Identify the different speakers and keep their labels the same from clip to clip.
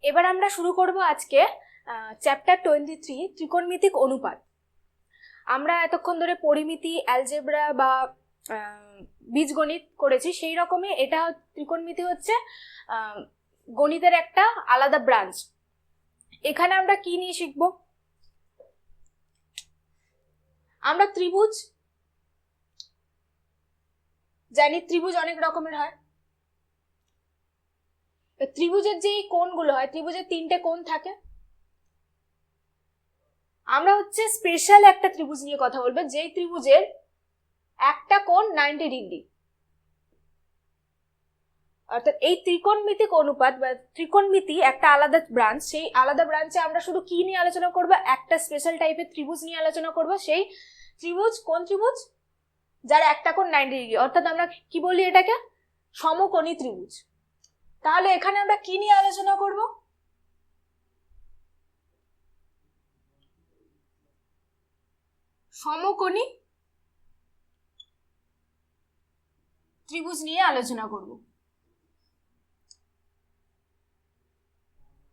Speaker 1: এবার আমরা শুরু করব আজকে চ্যাপ্টার 23 ত্রিকোণমিতিক অনুপাত। আমরা এতক্ষণ ধরে পরিমিতি, অ্যালজেব্রা বা বীজগণিত করেছি, সেই রকমই এটা ত্রিকোণমিতি হচ্ছে গণিতের একটা আলাদা ব্রাঞ্চ। এখানে আমরা কি নিয়ে শিখব? আমরা ত্রিভুজ জানি, ত্রিভুজ অনেক রকমের হয়। ত্রিভুজের যে কোণগুলো হয়, ত্রিভুজের 3টে কোণ থাকে। আমরা হচ্ছে স্পেশাল একটা ত্রিভুজ নিয়ে কথা বলবো, যেই ত্রিভুজের একটা কোণ 90 ডিগ্রি। অর্থাৎ এই ত্রিকোণমিতিক অনুপাত বা ত্রিকোণমিতি একটা আলাদা ব্রাঞ্চ। সেই আলাদা ব্রাঞ্চে আমরা শুধু কি নিয়ে আলোচনা করব? একটা স্পেশাল টাইপের ত্রিভুজ নিয়ে আলোচনা করব। সেই ত্রিভুজ কোন ত্রিভুজ? যার একটা কোণ 90 ডিগ্রি। অর্থাৎ আমরা কি বলি এটাকে? সমকোণী ত্রিভুজ। তাহলে এখানে আমরা কি নিয়ে আলোচনা করব? সমকোণী ত্রিভুজ নিয়ে আলোচনা করব।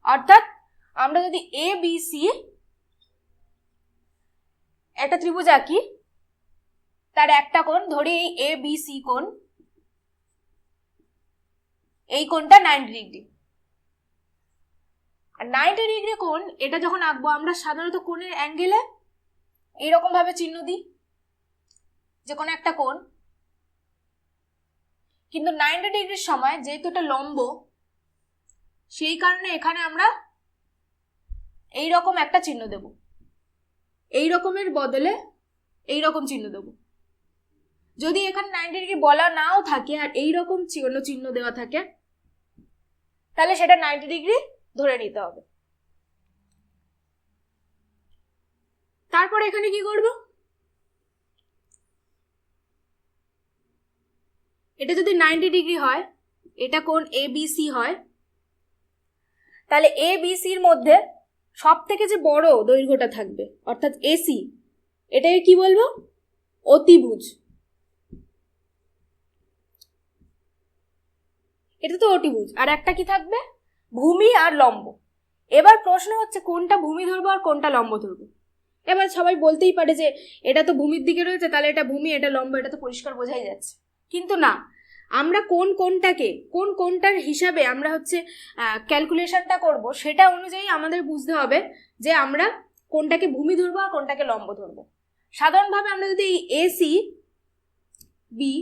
Speaker 1: অর্থাৎ আমরা যদি এ বি সি একটা ত্রিভুজ আঁকি, তার একটা কোণ ধরি এই এ বি সি কোণ, এই কোণটা 90 ডিগ্রি। আর 90 ডিগ্রি কোণ এটা যখন আঁকবো, আমরা সাধারণত কোণের অ্যাঙ্গেলে এইরকম ভাবে চিহ্ন দিই যে কোনো একটা কোণ। কিন্তু 90 ডিগ্রির সময় যেহেতু এটা লম্ব, সেই কারণে এখানে আমরা এইরকম একটা চিহ্ন দেব। এই রকমের বদলে এইরকম চিহ্ন দেব। যদি এখানে 90 ডিগ্রি বলা নাও থাকে আর এইরকম চিহ্ন দেওয়া থাকে, তাহলে সেটা 90 ডিগ্রি ধরে নিতে হবে। তারপর এখানে কি করব? এটা যদি 90 ডিগ্রি হয়, এটা কোণ এ বি সি হয়, তাহলে এ বি সির মধ্যে সব থেকে যে বড় দৈর্ঘ্যটা থাকবে, অর্থাৎ এসি, এটাকে কি বলবো? অতিভুজ। এটা তো অতিভুজ। আর একটা কি থাকবে? ভূমি আর লম্ব। এবার প্রশ্ন হচ্ছে কোনটা ভূমি ধরবো আর কোনটা লম্ব ধরবো। এবার সবাই বলতেই পারে যে এটা তো ভূমির দিকে রয়েছে, তাহলে এটা ভূমি, এটা লম্ব, এটা তো পরিষ্কার বোঝাই যাচ্ছে। কিন্তু না, আমরা কোনটার হিসাবে আমরা হচ্ছে ক্যালকুলেশনটা করব, সেটা অনুযায়ী আমাদের বুঝতে হবে যে আমরা কোনটাকে ভূমি ধরবো আর কোনটাকে লম্ব ধরবো। সাধারণভাবে আমরা যদি এই এসি বি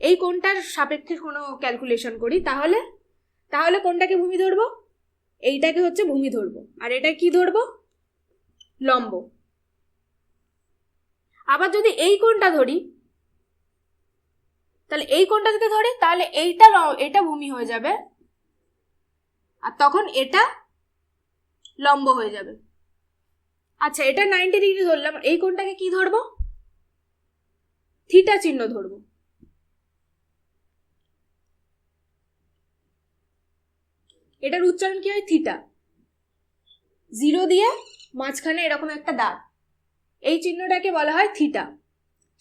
Speaker 1: এই কোনটার সাপেক্ষে কোনো ক্যালকুলেশন করি, তাহলে কোনটাকে ভূমি ধরবো? এইটাকে হচ্ছে ভূমি ধরবো, আর এটা কি ধরবো? লম্ব। আবার যদি এই কোণটা ধরি, তাহলে এই কোণটা যদি ধরি, তাহলে এটা ভূমি হয়ে যাবে, আর তখন এটা লম্ব হয়ে যাবে। আচ্ছা, এটা 90 ডিগ্রি ধরলাম, এই কোণটাকে কি ধরবো? থিটা চিহ্ন ধরবো। এটার উচ্চারণ কি হয়? থিটা। 0 দিয়ে মাঝখানে এরকম একটা দাগ, এই চিহ্নটাকে বলা হয় থিটা।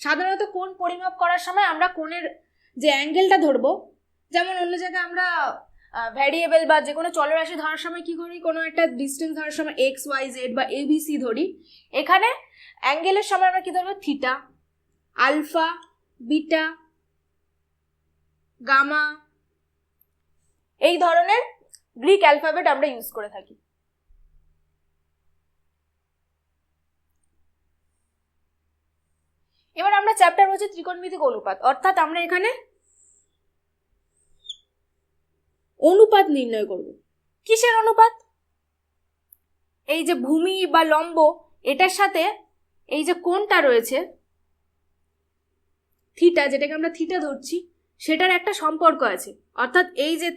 Speaker 1: সাধারণত কোণ পরিমাপ করার সময় আমরা কোণের যে অ্যাঙ্গেলটা ধরবো, যেমন অন্য জায়গায় আমরা ভ্যারিয়েবল বা যে কোনো চলরাশি ধরার সময় কি করি? কোনো একটা ডিস্টেন্স ধরার সময় এক্স ওয়াই জেড বা এবিসি ধরি। এখানে অ্যাঙ্গেলের সময় আমরা কি ধরবো? থিটা, আলফা, বিটা, গামা, এই ধরনের গ্রিক অ্যালফাবেট আমরা ইউজ করে থাকি। এবার আমরা চ্যাপ্টার হচ্ছে ত্রিকোণমিতিক অনুপাত, অর্থাৎ আমরা এখানে অনুপাত নির্ণয় করব। কিসের অনুপাত? এই যে ভূমি বা লম্ব, এটার সাথে এই যে কোণটা রয়েছে থিটা, যেটাকে আমরা থিটা ধরছি, সেটার একটা সম্পর্ক আছে। অর্থাৎ এই যে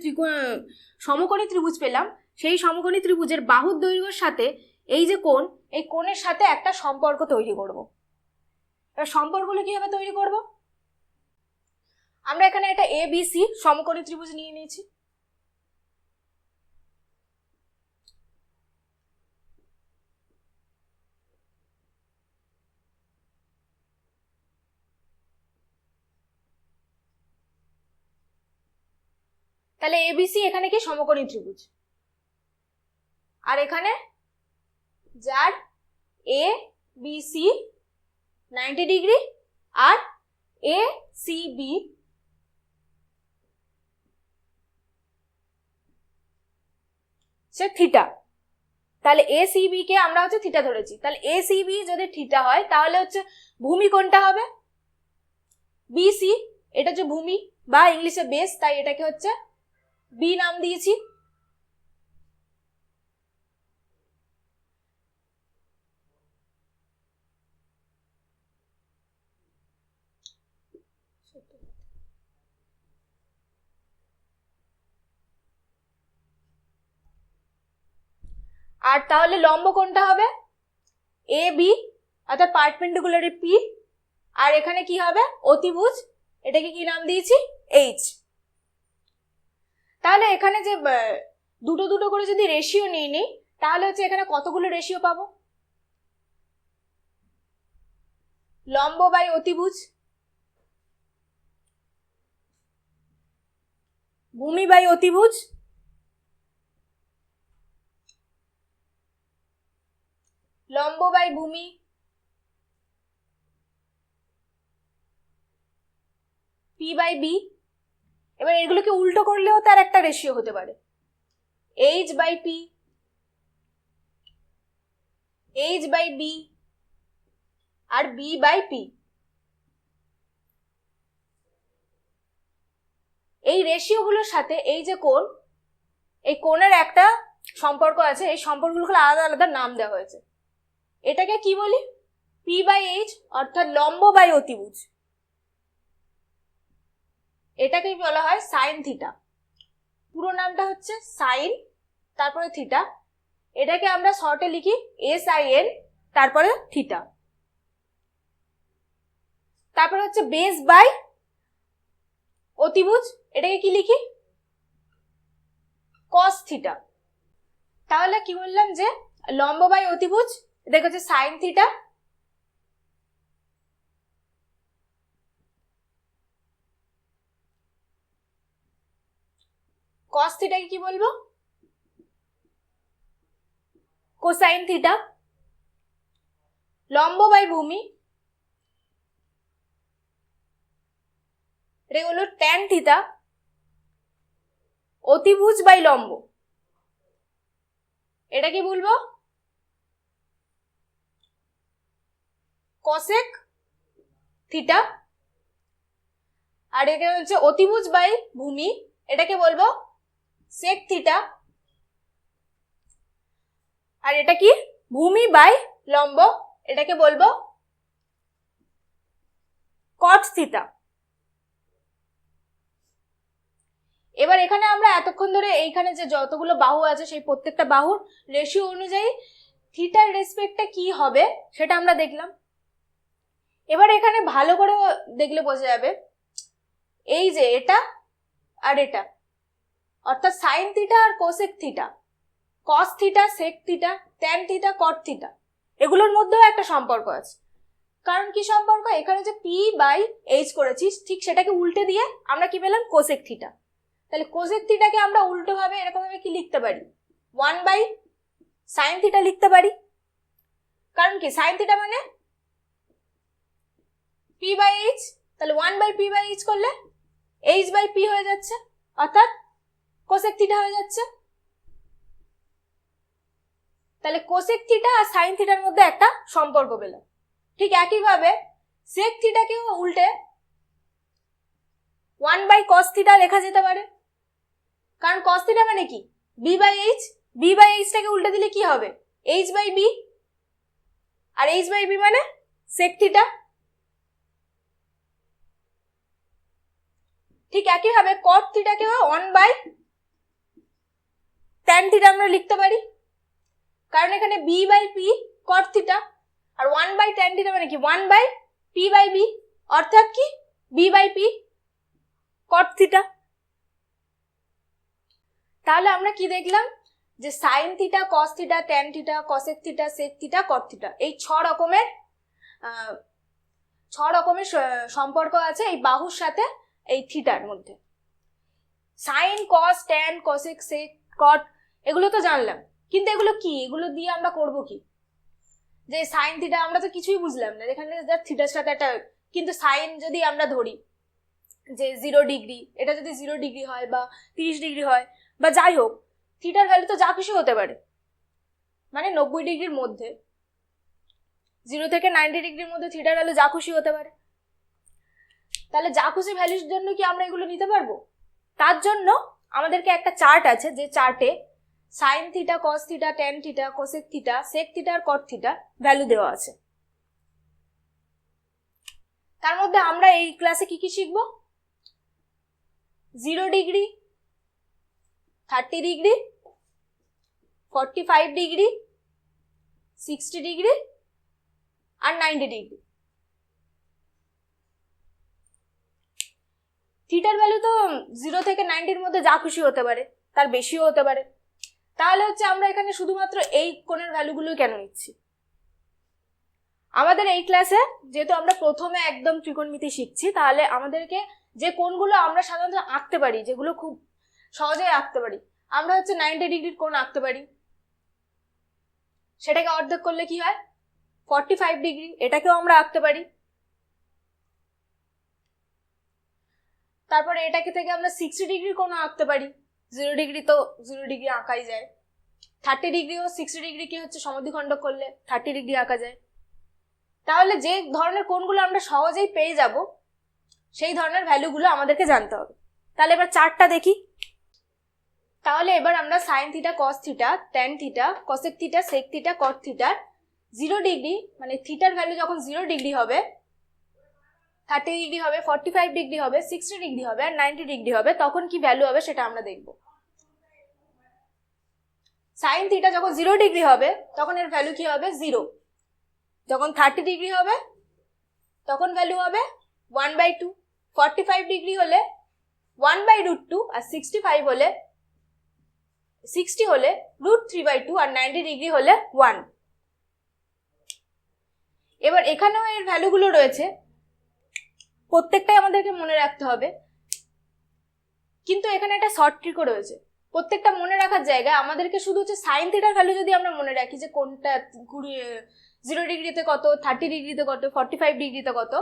Speaker 1: সমকোণী ত্রিভুজ পেলাম, সেই সমকোণী ত্রিভুজের বাহুর দৈর্ঘ্যের সাথে এই যে কোণ, এই কোণের সাথে একটা সম্পর্ক তৈরি করব। এবার সম্পর্কগুলো কিভাবে তৈরি করব? আমরা এখানে একটা এ বি সি সমকোণী ত্রিভুজ নিয়ে নিয়েছি। তাহলে এবিসি এখানে কি সমকোণী ত্রিভুজ, আর এখানে যার এ বি সি 90 ডিগ্রি আর এ সি বি সে থিটা, তাহলে এ সি বি কে আমরা হচ্ছে থিটা ধরেছি। তাহলে এ সি বি যদি থিটা হয় তাহলে হচ্ছে ভূমি কোনটা হবে, বিসি, এটা হচ্ছে ভূমি বা ইংলিশে বেস, তাই এটাকে হচ্ছে বি নাম দিয়েছি। আর তাহলে লম্ব কোনটা হবে, এ বি অর্থাৎ পারপেন্ডিকুলার পি, আর এখানে কি হবে অতিভুজ, এটাকে কি নাম দিয়েছি এইচ। তাহলে এখানে যে দুটো দুটো করে যদি রেশিও নিয়ে নিই তাহলে হচ্ছে এখানে কতগুলো রেশিও পাবো, লম্ব বাই অতিভুজ, ভূমি বাই অতিভুজ, লম্ব বাই ভূমি, পি বাই বি। এবার এগুলোকে উল্টো করলেও তার একটা রেশিও হতে পারে, H by P, H by B আর বি বাই পি। এই রেশিও গুলোর সাথে এই যে কোণ, এই কোণের একটা সম্পর্ক আছে, এই সম্পর্কগুলোকে আলাদা আলাদা নাম দেওয়া হয়েছে। এটাকে কি বলি, পি বাই এইচ অর্থাৎ লম্ব বাই অতিভুজ, এটাকে বলা হয় সাইন থিটা। পুরো নামটা হচ্ছে সাইন তারপরে থিটা, এটাকে আমরা শর্টে লিখি এস আই এন তারপরে থিটা। তারপরে হচ্ছে বেস বাই অতিভুজ, এটাকে কি লিখি কস থিটা। তাহলে কি বললাম যে লম্ব বাই অতিভুজ এটাকে হচ্ছে সাইন থিটা, কস থিটাকে কি বলবো কোসাইন থিটা, লম্ব বাই ভূমি এটা হলো ট্যান থিটা, অতিভুজ বাই লম্ব এটা কি বলবো কসেক থিটা, আর এটা হচ্ছে অতিভুজ বাই ভূমি এটাকে বলবো সেক থিটা, আর এটা কি ভূমি বাই লম্ব এটাকে বলবো কট থিটা। এবার এখানে আমরা এতক্ষণ ধরে এইখানে যে যতগুলো বাহু আছে সেই প্রত্যেকটা বাহুর রেশিও অনুযায়ী থিটার রেসপেক্টে কি হবে সেটা আমরা দেখলাম। এবার এখানে ভালো করে দেখলে বোঝা যাবে এই যে এটা আর এটা অর্থাৎ সাইন থিটা আর cosec theta, cos theta, sec theta, tan theta, cot theta, এগুলোর মধ্যেও একটা সম্পর্ক আছে। কারণ কি সম্পর্ক, এখানে যে পি বাই এইচ করেছিস ঠিক সেটাকে উল্টে দিয়ে আমরা কি পেলাম কোসেক থিটা। তাহলে কোসেক থিটাকে আমরা উল্টো ভাবে এরকম ভাবে কি লিখতে পারি 1 বাই সাইন থিটা লিখতে পারি। কারণ কি সাইন থিটা মানে পি বাই এইচ, তাহলে 1 বাই পি বাই এইচ করলে এইচ বাই পি হয়ে যাচ্ছে অর্থাৎ কোসেক থিটা হয়ে যাচ্ছে। তাহলে কোসেক থিটা আর সাইন থিটার মধ্যে একটা সম্পর্ক পেলাম। ঠিক একইভাবে সেক থিটাকেও উল্টে 1 বাই কস থিটা লেখা যেতে পারে, কারণ কস থিটা মানে কি B by H, B by এইচটাকে উল্টে দিলে কি হবে এইচ বাই বি, আর এইচ বাই বি মানে সেক থিটা। ঠিক একইভাবে কট থিটাকেও 1 বাই ট্যান থিটা আমরা লিখতে পারি, কারণ এখানে B by P cot theta, আর 1 বাই ট্যান থিটা মানে কি 1 বাই পি বাই বি অর্থাৎ কি B by P cot theta. তাহলে আমরা কি দেখলাম যে sine theta, cos theta, tan theta, cosec theta, sec theta, cot theta এই 6 রকমের সম্পর্ক আছে এই বাহুর সাথে এই থিটার মধ্যে। সাইন, কস, ট্যান, কসেক, সেক, কট এগুলো তো জানলাম, কিন্তু এগুলো কি, এগুলো দিয়ে আমরা করব কি? যে সাইন থিটা আমরা তো কিছুই বুঝলাম না, এখানে থিটার সাথে একটা, কিন্তু সাইন যদি আমরা ধরি যে 0 ডিগ্রি, এটা যদি 0 ডিগ্রি হয় বা 30 ডিগ্রি হয় বা যাই হোক, থিটার ভ্যালু তো যা খুশি হতে পারে, মানে 90 ডিগ্রির মধ্যে, 0 থেকে 90 ডিগ্রির মধ্যে থিটার ভ্যালু যা খুশি হতে পারে। তাহলে যা খুশি ভ্যালুর জন্য কি আমরা এগুলো নিতে পারবো? তার জন্য আমাদেরকে একটা চার্ট আছে, যে চার্টে sine theta, cos theta, tan theta, cosec theta, sec theta আর কট থিটা ভ্যালু দেওয়া আছে। তার মধ্যে আমরা এই ক্লাসে কি কি শিখব? 0 ডিগ্রি, 30 ডিগ্রি, 45 ডিগ্রি, 60 ডিগ্রি আর 90 ডিগ্রি। থিটার ভ্যালু তো 0 থেকে 90 এর মধ্যে যা খুশি হতে পারে, তার বেশিও হতে পারে। তাহলে হচ্ছে আমরা এখানে শুধুমাত্র এই কোণের ভ্যালুগুলো কেন নিচ্ছি? আমাদের এই ক্লাসে যেহেতু আমরা প্রথমে একদম ত্রিকোণমিতি শিখছি, তাহলে আমাদেরকে যে কোণগুলো আমরা সাধারণত আঁকতে পারি, যেগুলো খুব সহজেই আঁকতে পারি, আমরা হচ্ছে 90 ডিগ্রির কোণ আঁকতে পারি। সেটাকে অর্ধেক করলে কি হয়? 45 ডিগ্রি, এটাকেও আমরা আঁকতে পারি। তারপরে এটাকে থেকে আমরা 60 ডিগ্রির কোণ আঁকতে পারি। 0 ডিগ্রি তো 0 ডিগ্রি আঁকাই যায়। 30 ডিগ্রি ও 60 ডিগ্রি কি হচ্ছে সমদ্বিখণ্ডক করলে 30 ডিগ্রি আঁকা যায়। তাহলে যে ধরনের কোণগুলো আমরা সহজেই পেয়ে যাব, সেই ধরনের ভ্যালুগুলো আমাদেরকে জানতে হবে। তাহলে এবার চার্টটা দেখি। তাহলে এবার আমরা sine theta, cos theta, tan theta, cosec theta, sec theta, cot থিটার 0 ডিগ্রি, মানে থিটার ভ্যালু যখন 0 ডিগ্রি হবে, 30 ডিগ্রি হবে, 45 ডিগ্রি হবে, 60 ডিগ্রি হবে আর 90 ডিগ্রি হবে, তখন কি ভ্যালু হবে সেটা আমরা দেখব। সাইন থিটা যখন 0 ডিগ্রি হবে তখন এর ভ্যালু কি হবে? 0। যখন 30 ডিগ্রি হবে তখন ভ্যালু হবে 1/2। 45 ডিগ্রি হলে 1/√2 আর 65 হলে 60 হলে √3/2 আর 90 ডিগ্রি হলে 1। এবার এখানেও এর ভ্যালুগুলো রয়েছে, প্রত্যেকটাই আমাদেরকে মনে রাখতে হবে, কিন্তু এখানে একটা শর্ট ট্রিকও রয়েছে। প্রত্যেকটা মনে রাখার জায়গায় আমাদেরকে শুধু হচ্ছে সাইন থিটার ভ্যালু যদি আমরা মনে রাখি যে কোনটা 0 ডিগ্রিতে কত, 30 ডিগ্রিতে কত, 45 ডিগ্রিতে কত,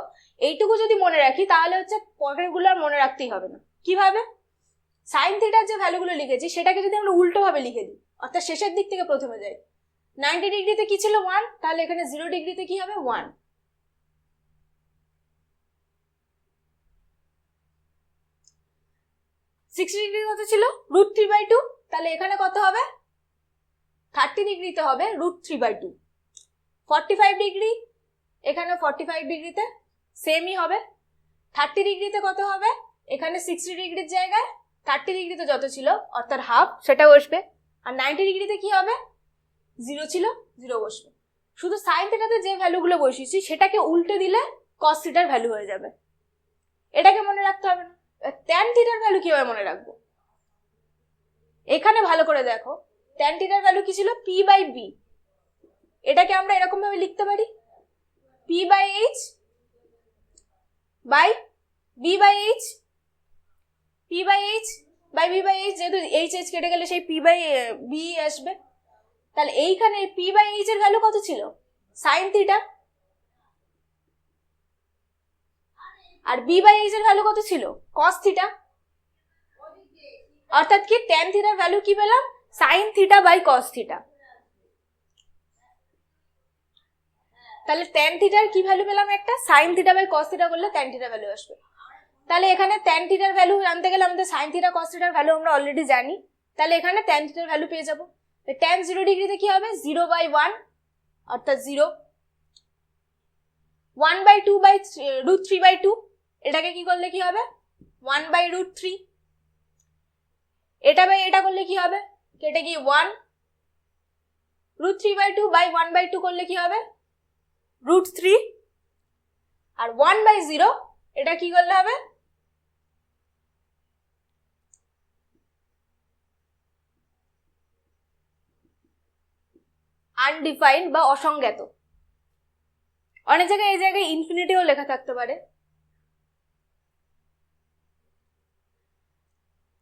Speaker 1: এইটুকু যদি মনে রাখি, তাহলে হচ্ছে পরেরগুলো আর মনে রাখতেই হবে না। কিভাবে? সাইন থিটার যে ভ্যালুগুলো লিখেছি সেটাকে যদি আমরা উল্টো ভাবে লিখে দিই, অর্থাৎ শেষের দিক থেকে প্রথমে যাই, 90 ডিগ্রিতে কি ছিল? 1, তাহলে এখানে 0 ডিগ্রিতে কি হবে? 1। ডিগ্রি কত ছিল? √3/2, তাহলে এখানে কত হবে? 30 ডিগ্রিতে হবে √3/2। 45 ডিগ্রি, এখানে 45 ডিগ্রিতে সেমই হবে। 30 ডিগ্রিতে কত হবে? এখানে 60 ডিগ্রির জায়গায় 30 ডিগ্রিতে যত ছিল অর্থাৎ হাফ, সেটা বসবে। আর 90 ডিগ্রিতে কি হবে? 0 ছিল, 0 বসবে। শুধু সাইন থিটাতে যে ভ্যালুগুলো বসিয়েছি সেটাকে উল্টে দিলে কস থিটার ভ্যালু হয়ে যাবে। এটাকে মনে রাখতে হবে না। ট্যান থিটার ভ্যালু কিভাবে মনে রাখবো? এখানে ভালো করে দেখো, ট্যান থিটার ভ্যালু কি ছিল? p/b। এটাকে আমরা এরকম ভাবে লিখতে পারি, p/h by b/h, p/h by b/h, যেহেতু h কেটে গেলে সেই p/b আসবে। তাহলে এইখানে p/h এর ভ্যালু কত ছিল? Sign theta. আর b/h এর ভ্যালু কত ছিল? Cos theta. অর্থাৎ কি ট্যান থিটার ভ্যালু কি পেলাম? Sine theta by cos theta. তাহলে ট্যান থিটার কি ভ্যালু পেলাম? একটা sine theta by cos theta করলে ট্যান থিটা ভ্যালু আসবে। তাহলে এখানে ট্যান থিটার ভ্যালু জানতে গেলে আমাদের সাইন থিটা কস থিটার ভ্যালু আমরা অলরেডি জানি, তাহলে এখানে ট্যান থিটার ভ্যালু পেয়ে যাবো। ট্যান 0 ডিগ্রিতে কি হবে? 0/1 অর্থাৎ 0। 1/2 বাই √3/2, এটাকে কি করলে কি হবে? 1/√3। এটা বাই এটা করলে কি হবে? কেটে গিয়ে 1। √3/2 বাই 1/2 করলে কি হবে? √3। আর 1/0 এটা কি করলে হবে? আনডিফাইন্ড বা অসংজ্ঞাত। অনেক জায়গায় এই জায়গায় ইনফিনিটিও লেখা থাকতে পারে।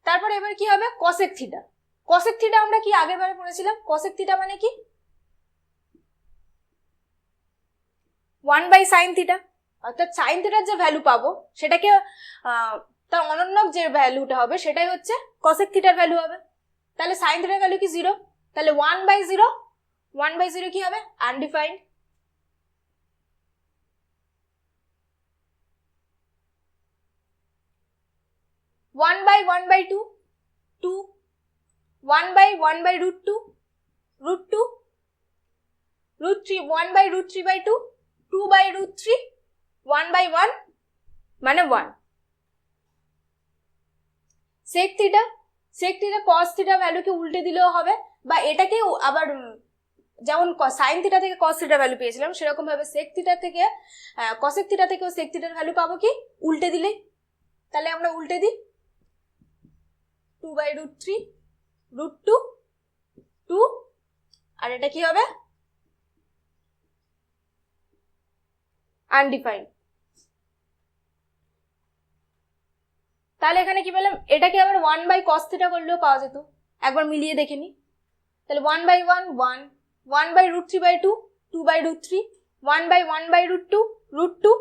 Speaker 1: তারপর এবার কি হবে কসেক থিটা। কসেক থিটা আমরা কি আগের বারে পড়েছিলাম, কসেক থিটা মানে কি 1/sin থিটা, অর্থাৎ সাইন থিটার যে ভ্যালু পাবো সেটাকে তার অনন্যক যে ভ্যালুটা হবে সেটাই হচ্ছে কসেক থিটার ভ্যালু হবে। তাহলে সাইন থিটার ভ্যালু কি 0, তাহলে 1/0, 1/0 কি হবে আনডিফাইন্ড। ওয়ান বাই 1/2, 2, 1/1/√2, √2, √3, 1/√3/2, 2/√3, 1/1 মানে 1। Sec theta, sec theta cos theta ভ্যালুকে উল্টে দিলেও হবে, বা এটাকে আবার যেমন সাইন থিটা থেকে কস থিটার ভ্যালু পেয়েছিলাম সেরকম ভাবে সেক থিটা থেকে কসেক থিটা থেকেও সেক থিটার ভ্যালু পাবো কি উল্টে দিলেই। তাহলে আমরা উল্টে দিই 2/√3, √2, 2, আর এটা কি হবে আনডিফাইন্ড। তাহলে এখানে কি পেলাম, এটাকে আবার 1/cos থিটা করলেও পাওয়া যেত, একবার মিলিয়ে দেখে নি। তাহলে 1/1 1, 1/√3/2, 2/√3, 1/1/√2, √2,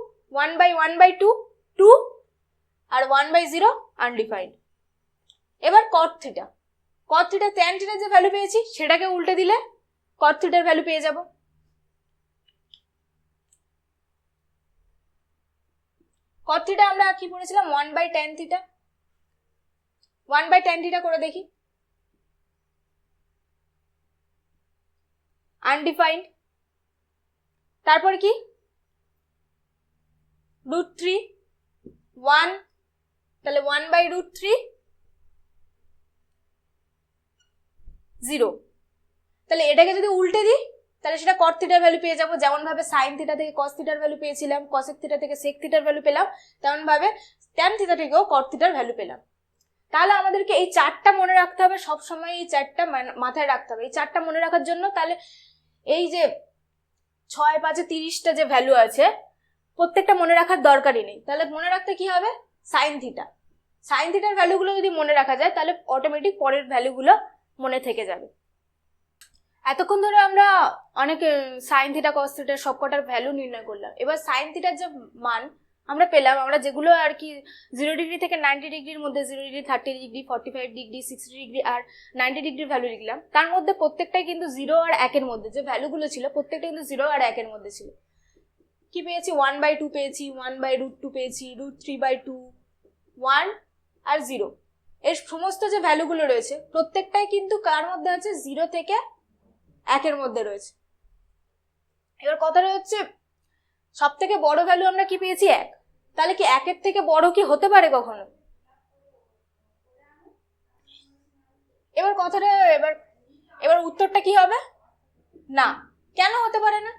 Speaker 1: 1/1/2, 2, আর 1/0 আনডিফাইন্ড। এবার cot theta, cot theta tan থিটার যে ভ্যালু পেয়েছি সেটাকে উল্টে দিলে cot থিটার ভ্যালু পেয়ে যাব। cot থিটা আমরা কি পড়েছিলাম 1/tan থিটা, 1/tan থিটা করে দেখি আনডিফাইন্ড। তারপর কি √3, 1, তাহলে 1/√3, 0। তাহলে এটাকে যদি উল্টে দিই তাহলে সেটা cot থিটার ভ্যালু পেয়ে যাবো, যেমন ভাবে সাইন থিটা থেকে cos থিটার ভ্যালু পেয়েছিলাম, cosec থিটা থেকে sec থিটার ভ্যালু পেলাম, তেমন ভাবে tan থিটা থেকেও cot থিটার ভ্যালু পেলাম। তাহলে আমাদেরকে এই চারটা মনে রাখতে হবে, সব সময় এই চারটা মাথায় রাখতে হবে। এই চারটা মনে রাখার জন্য তাহলে এই যে 6, 5, 30টা যে ভ্যালু আছে প্রত্যেকটা মনে রাখার দরকারই নেই। তাহলে মনে রাখতে কি হবে সাইন থিটা, সাইন থিটার ভ্যালুগুলো যদি মনে রাখা যায় তাহলে অটোমেটিক পরের ভ্যালুগুলো মনে থেকে যাবে। এতক্ষণ ধরে আমরা অনেক সাইন থিটা কস থিটার সবকটার ভ্যালু নির্ণয় করলাম। এবার সাইন থিটার যে মান আমরা পেলাম, আমরা যেগুলো আর কি 0 ডিগ্রি থেকে 90 ডিগ্রির মধ্যে 0 ডিগ্রি, 30 ডিগ্রি, 45 ডিগ্রি, 60 ডিগ্রি আর 90 ডিগ্রির ভ্যালু লিখলাম, তার মধ্যে প্রত্যেকটাই কিন্তু 0 আর 1 এর মধ্যে যে ভ্যালুগুলো ছিল প্রত্যেকটা কিন্তু 0 আর 1 এর মধ্যে ছিল। কি পেয়েছি 1/2 পেয়েছি, 1/√2 পেয়েছি, √3/2, 1 আর 0। এর সমস্ত যে ভ্যালুগুলো রয়েছে প্রত্যেকটাই কিন্তু কার মধ্যে আছে 0 থেকে 1 এর মধ্যে রয়েছে। এবার কথাটা হচ্ছে সব থেকে বড় ভ্যালু আমরা কি পেয়েছি 1, তাহলে কি 1 এর থেকে বড় কি হতে পারে কখনো? এবার কথাটা এবার উত্তরটা কি হবে না। কেন হতে পারে না?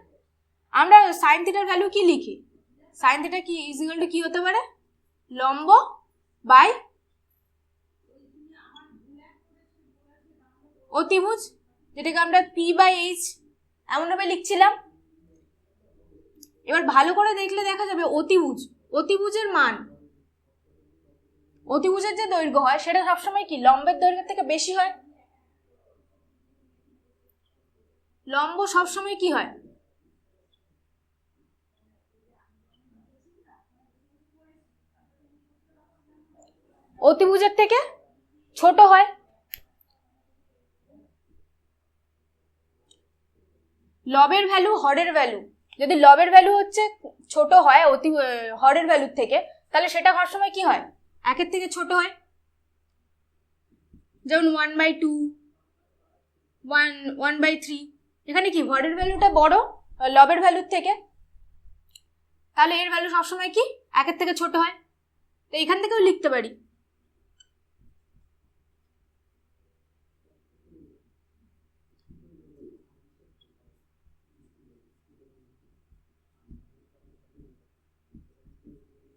Speaker 1: আমরা সাইন থিটার ভ্যালু কি লিখি, সাইন থিটা কি ইকুয়াল টু কি হতে পারে লম্ব বাই অতিভুজ, যেটাকে আমরা p/h এমন ভাবে লিখছিলাম। এবার ভালো করে দেখলে দেখা যাবে অতিভুজ, অতিভুজের মান, অতিভুজের যে দৈর্ঘ্য হয় সেটা সবসময় কি লম্বের দৈর্ঘ্যের থেকে বেশি হয়। লম্ব সবসময় কি হয় অতিভুজের থেকে ছোট হয়। লবের ভ্যালু হরের ভ্যালু, যদি লবের ভ্যালু হচ্ছে ছোট হয় হরের ভ্যালুর থেকে, তাহলে সেটা হওয়ার সময় কি হয় 1 এর থেকে ছোট হয়। যেমন 1/2, 1/3, এখানে কি হরের ভ্যালুটা বড় লবের ভ্যালুর থেকে, তাহলে এর ভ্যালু সবসময় কি 1 এর থেকে ছোট হয়। তো এখান থেকেও লিখতে পারি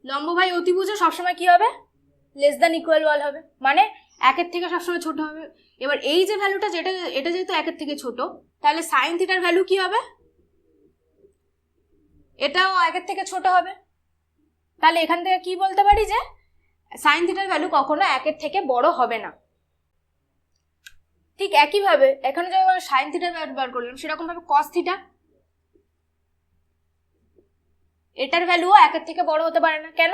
Speaker 1: লম্ব বাই অতিভুজ সবসময় কি হবে লেস দ্যান ইকুয়াল ওয়াল হবে, মানে 1 এর থেকে সবসময় ছোট হবে। এবার এই যে ভ্যালুটা এটা যেহেতু 1 এর থেকে ছোট, তাহলে সাইন থিটার ভ্যালু কি হবে এটাও 1 এর থেকে ছোট হবে। তাহলে এখান থেকে কি বলতে পারি যে সাইন থিটার ভ্যালু কখনো 1 থেকে বড় হবে না। ঠিক একইভাবে এখানে যখন সাইন থিটার ভ্যালু বার করলাম সেরকম ভাবে কস থিটা, এটার ভ্যালুও 1 থেকে বড় হতে পারে না। কেন?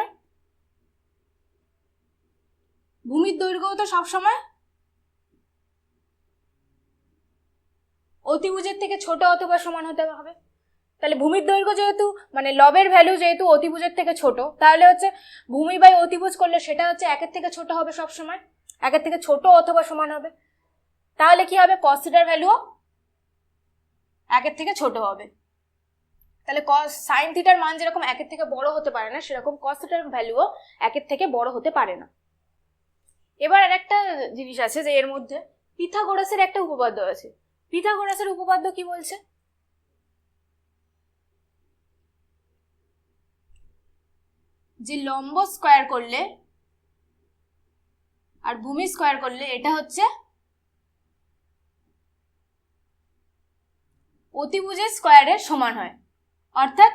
Speaker 1: ভূমির দৈর্ঘ্য তো সবসময় অতিভুজের থেকে ছোট অথবা সমান হতে হবে। তাহলে ভূমির দৈর্ঘ্য যেহেতু মানে লবের ভ্যালু যেহেতু অতিভুজের থেকে ছোট, তাহলে হচ্ছে ভূমি বাই অতিভুজ করলে সেটা হচ্ছে 1 থেকে ছোট হবে, সবসময় 1 থেকে ছোট অথবা সমান হবে। তাহলে কি হবে? কস থিটার ভ্যালুও 1 থেকে ছোট হবে। তাহলে কস সাইন থিটার মান যেরকম 1 থেকে বড় হতে পারে না, সেরকম কস থিটার ভ্যালুও 1 থেকে বড় হতে পারে না। এবার আরেকটা জিনিস আছে যে এর মধ্যে পিথাগোরাসের একটা উপপাদ্য আছে। পিথাগোরাসের উপপাদ্য কি বলছে? যে লম্ব স্কয়ার করলে আর ভূমি স্কয়ার করলে এটা হচ্ছে অতিভুজের স্কয়ারের সমান হয়। অর্থাৎ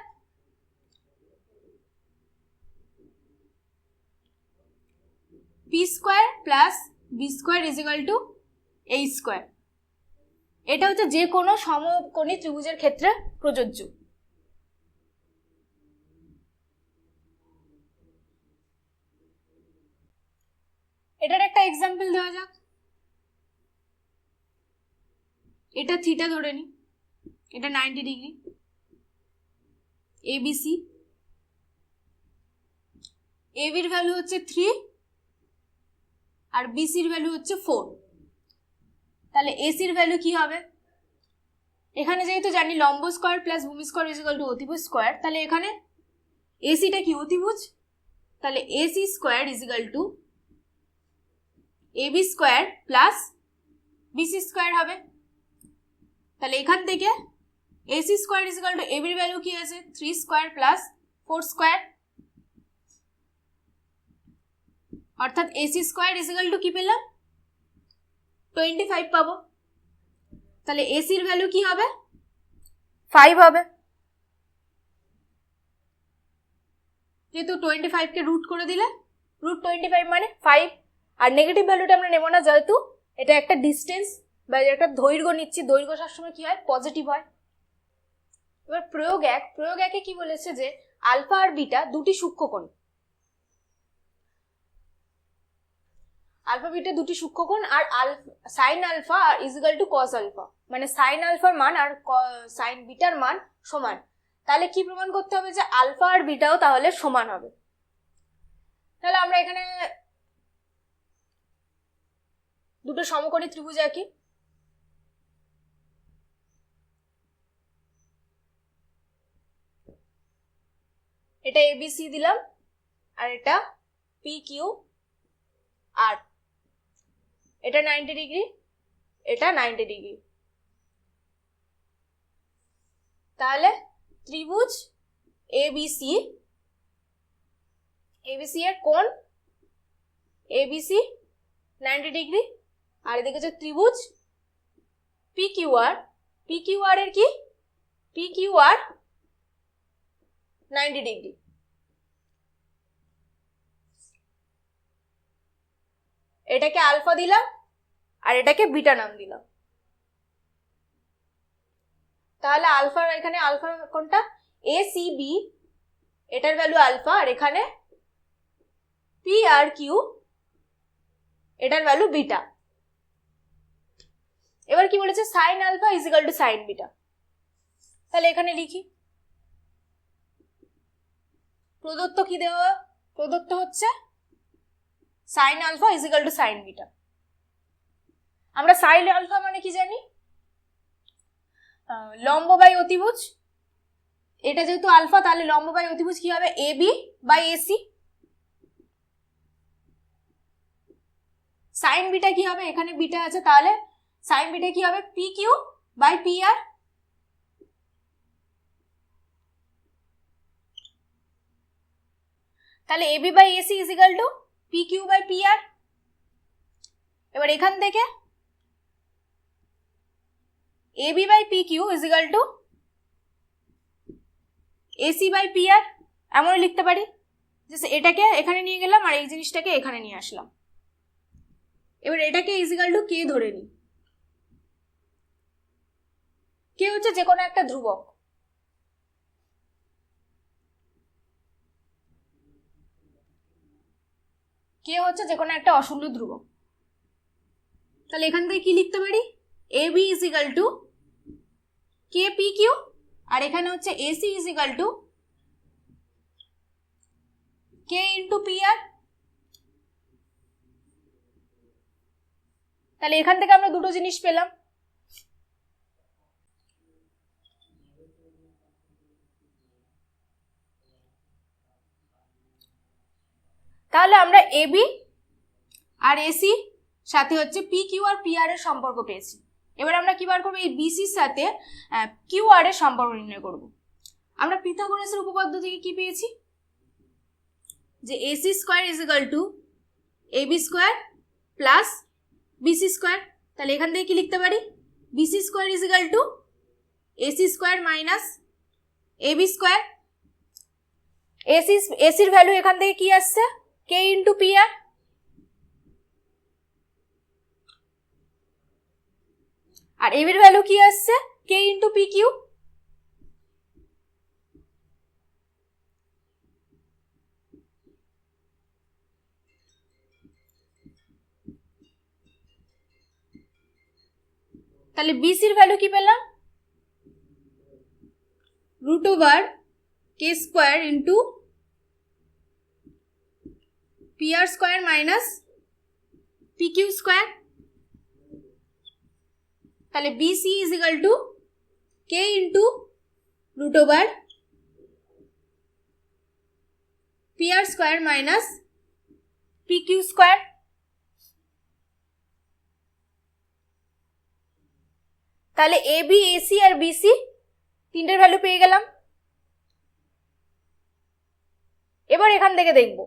Speaker 1: P square plus B square is equal to A square. এটা হচ্ছে যে কোনো সমকোণী ত্রিভুজের ক্ষেত্রে প্রযোজ্য। এটার একটা এক্সাম্পল দেওয়া যাক। এটা থিটা ধরে নি, এটা 90 ডিগ্রি, এবিসি, এবির ভ্যালু হচ্ছে 3 আর বিসির ভ্যালু হচ্ছে 4। তাহলে এসির ভ্যালু কি হবে? এখানে যেহেতু জানি লম্ব স্কয়ার প্লাস ভূমি স্কয়ার ইজ ইকুয়াল টু অতিভুজ স্কয়ার, তাহলে এখানে এসিটা কি? অতিভুজ। তাহলে AC square is equal to AB square plus BC square হবে। তাহলে এখান থেকে AC square is equal to এবির ভ্যালু কি আছে? 3 স্কয়ার প্লাস 4 স্কয়ার, অর্থাৎ AC square is equal to কি পেলাম? 25 পাবো। তাহলে এসির ভ্যালু কি হবে? 5 হবে। যেহেতু 25 কে রুট করে দিলে √25 মানে 5, আর নেগেটিভ ভ্যালুটা আমরা নেব না, যেহেতু এটা একটা ডিস্টেন্স বা একটা দৈর্ঘ্য নিচ্ছি, দৈর্ঘ্য সবসময় কি হয়? পজিটিভ হয়। এবার প্রয়োগ একে কি বলেছে যে আলফা আর বিটা দুটি সূক্ষ্মকোণ, আলফা বিটা দুটি সূক্ষ্মকোণ, আর sine alpha is equal to cos alpha, মানে সাইন আলফার মান আর সাইন বিটার মান সমান। তাহলে কি প্রমাণ করতে হবে? যে আলফা আর বিটাও তাহলে সমান হবে। তাহলে আমরা এখানে দুটো সমকোণী ত্রিভুজ আঁকি। এটা এবিসি দিলাম আর এটা পি কিউ আর, এটা 90 ডিগ্রি, এটা 90 ডিগ্রি। তাহলে ত্রিভুজ এবিসি, এবিসি এর কোণ এবিসি 90 ডিগ্রি, আর এদিকে হচ্ছে ত্রিভুজ পিকিউআর, পিকিউআর এর কি? PQR 90 degree. এটাকে আলফা দিলাম আর এটাকে বিটা নাম দিলাম। তাহলে আলফা, এখানে আলফা কোনটা? এ সি বি, এটার ভ্যালু আলফা, আর এখানে পি আর কিউ, এটার ভ্যালু বিটা। এবার কি বলেছে? Sine alpha is equal to sine beta. তাহলে এখানে লিখি, প্রদত্ত কি দেওয়া? প্রদত্ত হচ্ছে sine alpha is equal to sine beta. আমরা সাইন আলফা মানে কি জানি? লম্ব বাই অতিভুজ। এটা যেহেতু আলফা, তাহলে লম্ব বাই অতিভুজ কি হবে? A B by A C. Sine beta কি হবে? এখানে বিটা আছে, তাহলে সাইন বিটা কি হবে? P Q by P R. তাহলে AB by AC is equal to P Q by P R. এবার এখান থেকে AB by P Q is equal to AC by P R, এমন লিখতে পারি। জাস্ট এটাকে এখানে নিয়ে গেলাম আর এই জিনিসটাকে এখানে নিয়ে আসলাম। এবার এটাকে ইজিক্যাল টু কে ধরে নিই। কে হচ্ছে যে কোনো একটা ধ্রুবক, কে হচ্ছে যে কোনো একটা অশূন্য ধ্রুবক। তাহলে এখান থেকে কি লিখতে পারি, A B is equal to K P Q, আর এখানে হচ্ছে AC is equal to K into P R. তাহলে এখান থেকে আমরা দুটো জিনিস পেলাম। তাহলে আমরা এবি আর এসি সাথে হচ্ছে পি কিউ আর পি আর এর সম্পর্ক পেয়েছি। এবার আমরা কি বার করবো, এই বিসির সাথে কিউ আর এর সম্পর্ক নির্ণয় করব। আমরা পিথাগোরাসের উপপাদ্য থেকে কি পেয়েছি, যে A C square is equal to AB square plus BC square. তাহলে এখান থেকে কি লিখতে পারি, B C square is equal to A C square minus A B square. এসির ভ্যালু এখান থেকে কি আসছে, কে ইন্টু পি আর, আর এবির ভ্যালু কি আসছে, কে ইন্টু পি কিউ। তাহলে বিসির ভ্যালু কি পেলাম, root over K square into P R square minus P Q square. তাহলে BC is equal to K into root over P R square minus P Q square. তাহলে A B AC আর BC তিনটের value পেয়ে গেলাম। এবার এখান থেকে দেখব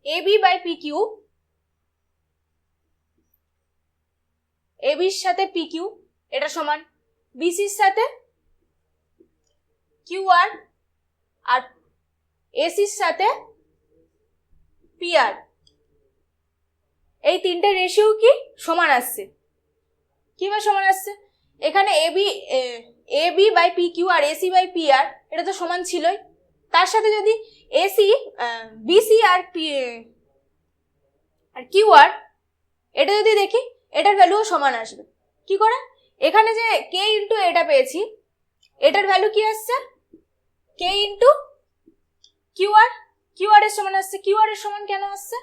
Speaker 1: A B by P Q, A বির সাথে পি কিউ এটা সমান বিসির সাথে কিউ আর আর এসির সাথে পি আর, এই তিনটে রেশিও কি সমান আসছে। কিভাবে সমান আসছে, এখানে A B by P Q R AC by P R এটা তো সমান ছিলই, তার সাথে যদি এসি বিসি আর কিউ আর এটা যদি দেখি এটার ভ্যালুও সমান আসবে। কি করে, এখানে যে কে ইন্টু এটা পেয়েছি এটার ভ্যালু কি আসছে, কে ইন্টু কিউ আর, কিউ আর এর সমান আসছে। কিউ আর এর সমান কেন আসছে,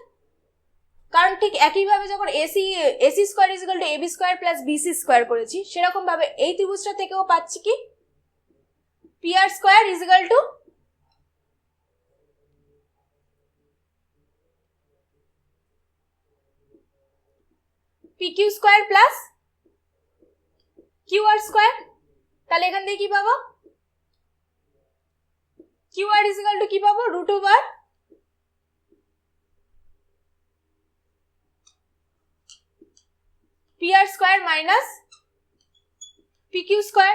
Speaker 1: কারণ ঠিক একইভাবে যখন AC square is equal to AB square plus BC square করেছি, সেরকম ভাবে এই ত্রিভুজটা থেকেও পাচ্ছি কি P R square is equal to P Q square plus Q R square. তাহলে এখান থেকে কি পাবো, Q R is equal to কি পাবো, root over P R square minus P Q square.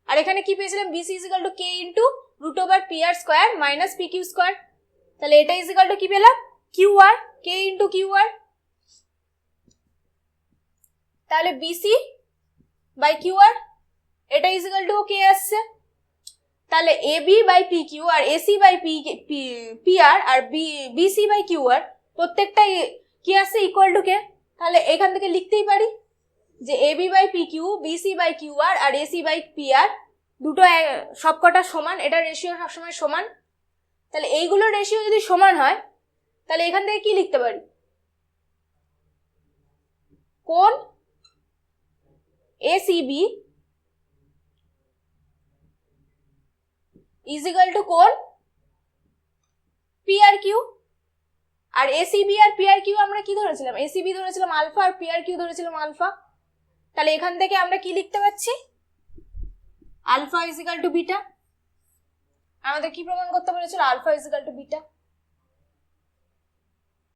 Speaker 1: আর এখানে কি পেয়েছিলাম, BC is equal to K into root over P R square minus P Q square. তাহলে এটা ইজ ইকুয়াল টু কি পেলাম, কিউ আর, কে ইন্টু কিউ আর। তাহলে বিসি বাই কিউ আর এটা ইজ ইকুয়াল টু কে আসছে। তাহলে A B by P Q R AC by P R BC by Q R প্রত্যেকটা কি আসছে, ইকুয়াল টু কে। তাহলে এখান থেকে লিখতেই পারি যে A B by P Q, BC by Q R AC by P R দুটো সবকটা সমান, এটা রেশিও সবসময় সমান। তাহলে এইগুলোর রেশিও যদি সমান হয় তাহলে এখান থেকে কি লিখতে পারি, কোণ এসিবি ইজ ইকুয়াল টু কোণ পি আর কিউ। আর এসিবি আর পি আর কিউ আমরা কি ধরেছিলাম, এসিবি ধরেছিলাম আলফা আর পি আর কিউ ধরেছিলাম আলফা। তাহলে এখান থেকে আমরা কি লিখতে পাচ্ছি, alpha is equal to beta. আমাদের কি প্রমাণ করতে বলেছিল, alpha is equal to beta.